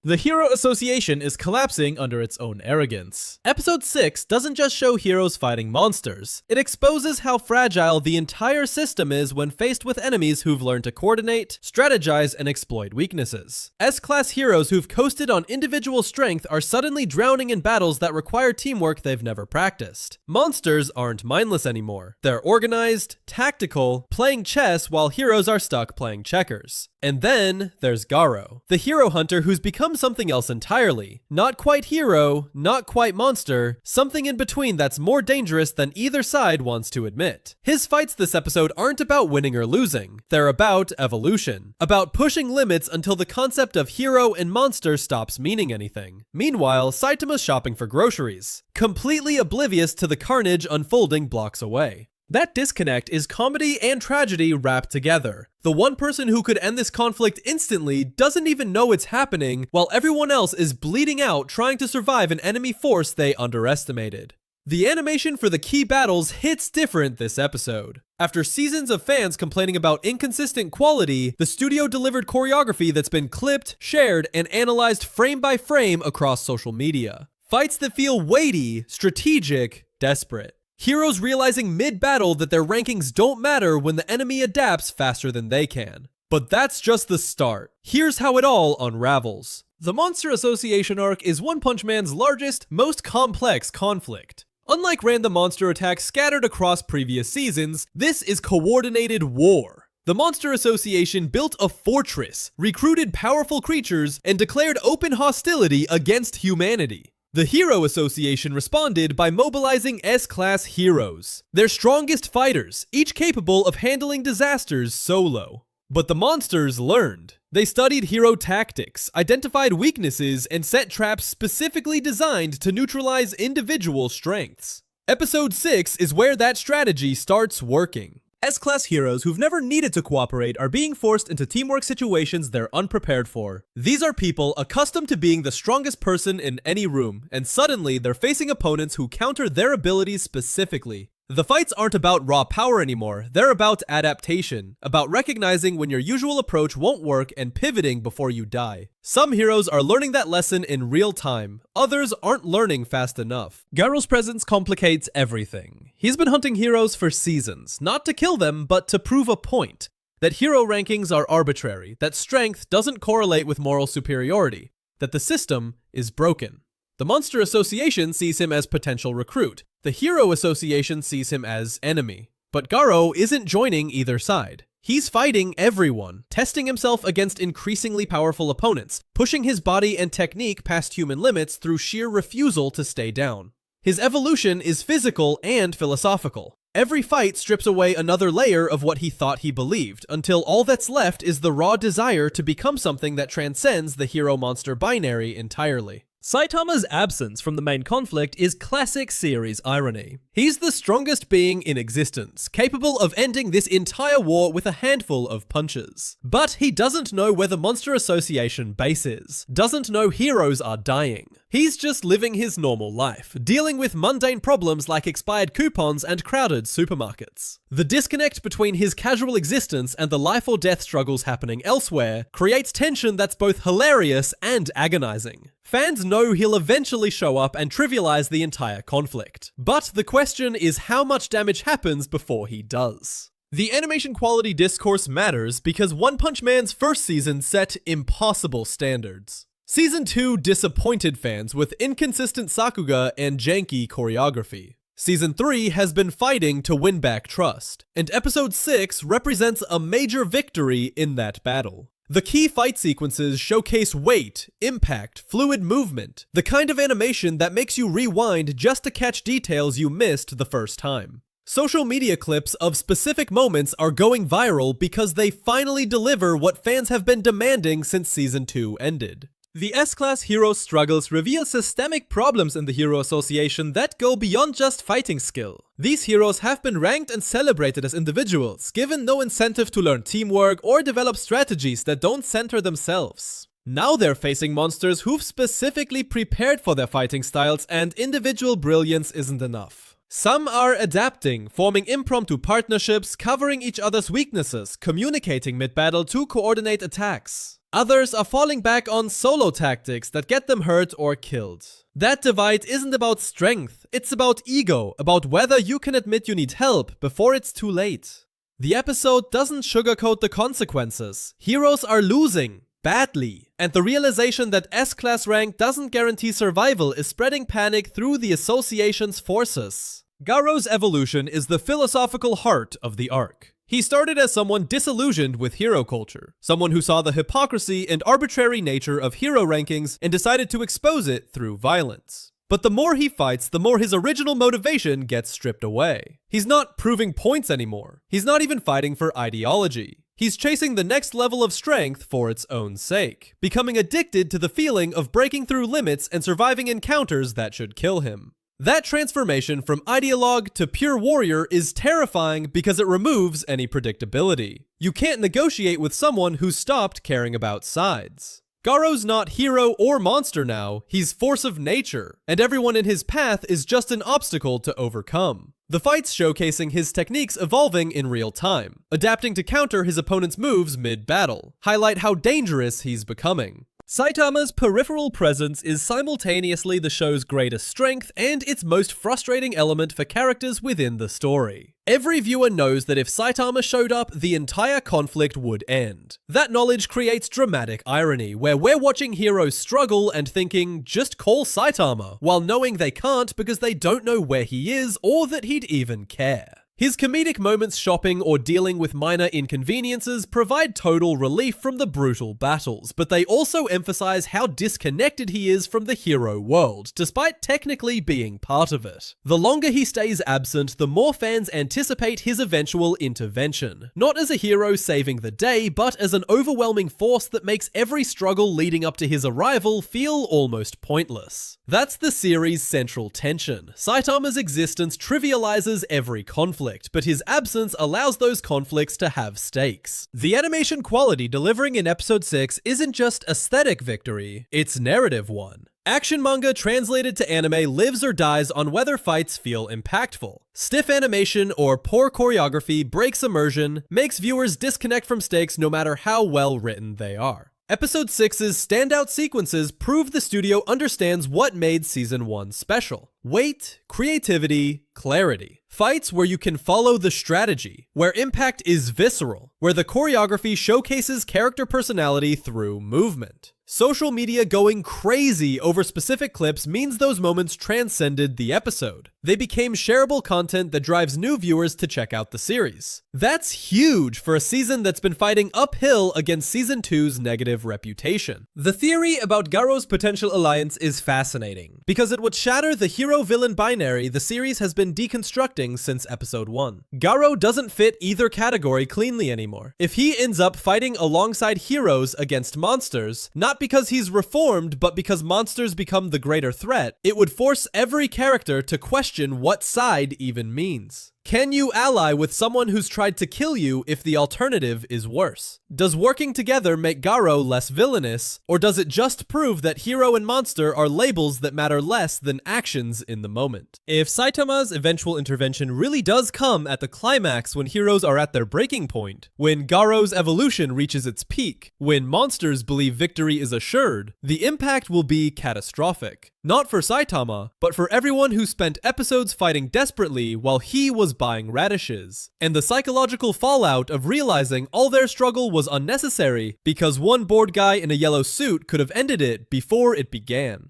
The Hero Association is collapsing under its own arrogance. Episode 6 doesn't just show heroes fighting monsters, it exposes how fragile the entire system is when faced with enemies who've learned to coordinate, strategize, and exploit weaknesses. S-class heroes who've coasted on individual strength are suddenly drowning in battles that require teamwork they've never practiced. Monsters aren't mindless anymore. They're organized, tactical, playing chess while heroes are stuck playing checkers. And then there's Garou, the hero hunter who's become something else entirely. Not quite hero, not quite monster, something in between that's more dangerous than either side wants to admit. His fights this episode aren't about winning or losing, they're about evolution. About pushing limits until the concept of hero and monster stops meaning anything. Meanwhile, Saitama's shopping for groceries, completely oblivious to the carnage unfolding blocks away. That disconnect is comedy and tragedy wrapped together. The one person who could end this conflict instantly doesn't even know it's happening, while everyone else is bleeding out trying to survive an enemy force they underestimated. The animation for the key battles hits different this episode. After seasons of fans complaining about inconsistent quality, the studio delivered choreography that's been clipped, shared, and analyzed frame by frame across social media. Fights that feel weighty, strategic, desperate. Heroes realizing mid-battle that their rankings don't matter when the enemy adapts faster than they can. But that's just the start. Here's how it all unravels. The Monster Association arc is One Punch Man's largest, most complex conflict. Unlike random monster attacks scattered across previous seasons, this is coordinated war. The Monster Association built a fortress, recruited powerful creatures, and declared open hostility against humanity. The Hero Association responded by mobilizing S-class heroes, their strongest fighters, each capable of handling disasters solo. But the monsters learned. They studied hero tactics, identified weaknesses, and set traps specifically designed to neutralize individual strengths. Episode 6 is where that strategy starts working. S-class heroes who've never needed to cooperate are being forced into teamwork situations they're unprepared for. These are people accustomed to being the strongest person in any room, and suddenly they're facing opponents who counter their abilities specifically. The fights aren't about raw power anymore, they're about adaptation, about recognizing when your usual approach won't work and pivoting before you die. Some heroes are learning that lesson in real time, others aren't learning fast enough. Garou's presence complicates everything. He's been hunting heroes for seasons, not to kill them, but to prove a point. That hero rankings are arbitrary, that strength doesn't correlate with moral superiority, that the system is broken. The Monster Association sees him as potential recruit. The Hero Association sees him as enemy. But Garou isn't joining either side. He's fighting everyone, testing himself against increasingly powerful opponents, pushing his body and technique past human limits through sheer refusal to stay down. His evolution is physical and philosophical. Every fight strips away another layer of what he thought he believed, until all that's left is the raw desire to become something that transcends the hero-monster binary entirely. Saitama's absence from the main conflict is classic series irony. He's the strongest being in existence, capable of ending this entire war with a handful of punches. But he doesn't know where the Monster Association base is, doesn't know heroes are dying. He's just living his normal life, dealing with mundane problems like expired coupons and crowded supermarkets. The disconnect between his casual existence and the life or death struggles happening elsewhere creates tension that's both hilarious and agonizing. Fans know he'll eventually show up and trivialize the entire conflict. But the question is how much damage happens before he does. The animation quality discourse matters because One Punch Man's first season set impossible standards. Season 2 disappointed fans with inconsistent sakuga and janky choreography. Season 3 has been fighting to win back trust, and Episode 6 represents a major victory in that battle. The key fight sequences showcase weight, impact, fluid movement, the kind of animation that makes you rewind just to catch details you missed the first time. Social media clips of specific moments are going viral because they finally deliver what fans have been demanding since Season 2 ended. The S-class hero struggles reveal systemic problems in the Hero Association that go beyond just fighting skill. These heroes have been ranked and celebrated as individuals, given no incentive to learn teamwork or develop strategies that don't center themselves. Now they're facing monsters who've specifically prepared for their fighting styles, and individual brilliance isn't enough. Some are adapting, forming impromptu partnerships, covering each other's weaknesses, communicating mid-battle to coordinate attacks. Others are falling back on solo tactics that get them hurt or killed. That divide isn't about strength, it's about ego, about whether you can admit you need help before it's too late. The episode doesn't sugarcoat the consequences. Heroes are losing. Badly. And the realization that S-class rank doesn't guarantee survival is spreading panic through the association's forces. Garou's evolution is the philosophical heart of the arc. He started as someone disillusioned with hero culture, someone who saw the hypocrisy and arbitrary nature of hero rankings and decided to expose it through violence. But the more he fights, the more his original motivation gets stripped away. He's not proving points anymore. He's not even fighting for ideology. He's chasing the next level of strength for its own sake, becoming addicted to the feeling of breaking through limits and surviving encounters that should kill him. That transformation from ideologue to pure warrior is terrifying because it removes any predictability. You can't negotiate with someone who's stopped caring about sides. Garou's not hero or monster now, he's force of nature, and everyone in his path is just an obstacle to overcome. The fights showcasing his techniques evolving in real time, adapting to counter his opponent's moves mid-battle, highlight how dangerous he's becoming. Saitama's peripheral presence is simultaneously the show's greatest strength and its most frustrating element for characters within the story. Every viewer knows that if Saitama showed up, the entire conflict would end. That knowledge creates dramatic irony, where we're watching heroes struggle and thinking, just call Saitama, while knowing they can't because they don't know where he is or that he'd even care. His comedic moments shopping or dealing with minor inconveniences provide total relief from the brutal battles, but they also emphasize how disconnected he is from the hero world, despite technically being part of it. The longer he stays absent, the more fans anticipate his eventual intervention, not as a hero saving the day, but as an overwhelming force that makes every struggle leading up to his arrival feel almost pointless. That's the series' central tension. Saitama's existence trivializes every conflict, but his absence allows those conflicts to have stakes. The animation quality delivering in episode 6 isn't just aesthetic victory, it's narrative one. Action manga translated to anime lives or dies on whether fights feel impactful. Stiff animation or poor choreography breaks immersion, makes viewers disconnect from stakes no matter how well written they are. Episode 6's standout sequences prove the studio understands what made Season 1 special. Weight, creativity, clarity. Fights where you can follow the strategy, where impact is visceral, where the choreography showcases character personality through movement. Social media going crazy over specific clips means those moments transcended the episode. They became shareable content that drives new viewers to check out the series. That's huge for a season that's been fighting uphill against Season 2's negative reputation. The theory about Garou's potential alliance is fascinating, because it would shatter the hero-villain binary the series has been deconstructing since episode 1. Garou doesn't fit either category cleanly anymore. If he ends up fighting alongside heroes against monsters, not because he's reformed, but because monsters become the greater threat, it would force every character to question what side even means. Can you ally with someone who's tried to kill you if the alternative is worse? Does working together make Garou less villainous, or does it just prove that hero and monster are labels that matter less than actions in the moment? If Saitama's eventual intervention really does come at the climax when heroes are at their breaking point, when Garou's evolution reaches its peak, when monsters believe victory is assured, the impact will be catastrophic. Not for Saitama, but for everyone who spent episodes fighting desperately while he was buying radishes, and the psychological fallout of realizing all their struggle was unnecessary because one bored guy in a yellow suit could have ended it before it began.